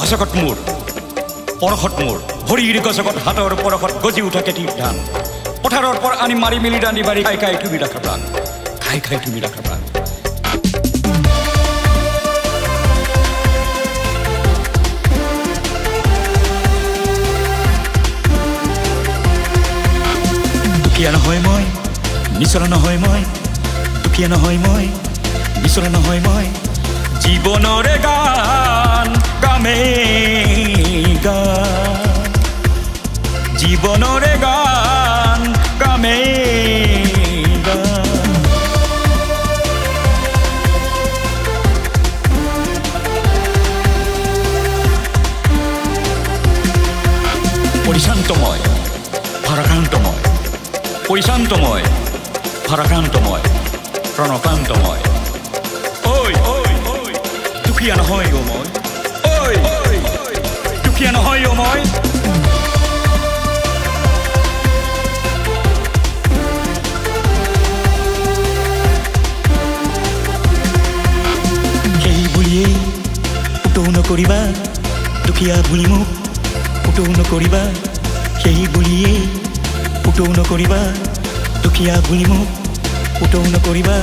গছকত মোৰ পৰখত মোৰ ভৰিৰ গছকত হাতৰ পৰখত গজি উঠা কেটিৰ ধান পথাৰৰ পৰা আনি মাৰি মেলি ৰান্ধি বাঢ়ি খাই খাই তুমি ৰাখা প্ৰাণ খাই খাই তুমি ৰাখা প্ৰাণ দুখীয়া নহয় মই নিচলা নহয় মই দুখীয়া নহয় মই নিচলা নহয় মই জীৱনৰে গান গামে গান জীৱনৰে গান গামে গান পৰিশান্তময় ভাৰাক্ৰান্তময় পৰিশান্তময় ভাৰাক্ৰান্তময় প্ৰণকান্তময় ঐ দুখীয়া নহয় অ মই ঐ দুখীয়া নহয় অ মই সেই বুলিয়েই উতৌ নকৰিবা দুখীয়া বুলি মোক উতৌ নকৰিবা সেই বুলিয়েই উতৌ নকৰিবা দুখীয়া বুলি মোক উতৌ নকৰিবা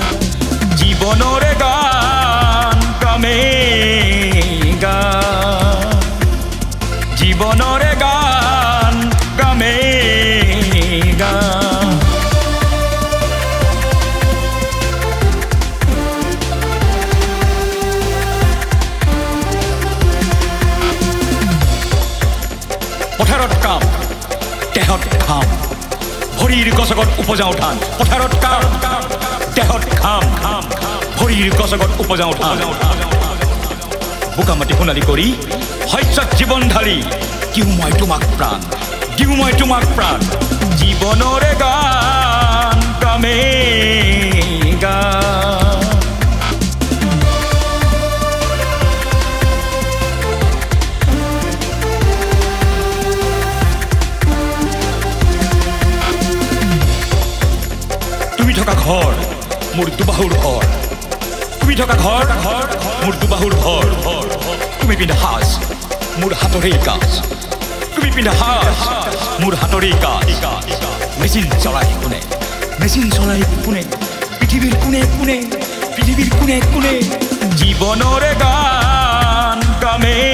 জীৱনৰে গান গামে গান জীৱনৰে গান গামে গান পথাৰত কাম দেহত ঘাম ভৰিৰ গছকত উপজাও ধান পথাৰত কাম দেহত ঘাম ভৰিৰ গছকত উপজাও ধান বোকা মাটি সোণালী কৰি শস্যত জীৱন ঢালি দিওঁ মই তোমাক প্ৰাণ দিওঁ মই তোমাক প্ৰাণ জীৱনৰে গান গামে গান তুমি থকা ঘৰ মোৰ দুবাহুৰ ঘৰ তুমি থকা ঘৰ মোৰ দুবাহুৰ ঘৰ তুমি পিন্ধা সাজ মোৰ হাতৰে কাজ তুমি পিন্ধা সাজ মোৰ হাতৰে কাজ মেচিন চলাই কোনে পৃথিৱীৰ কোনে কোনে জীৱনৰে গান গামে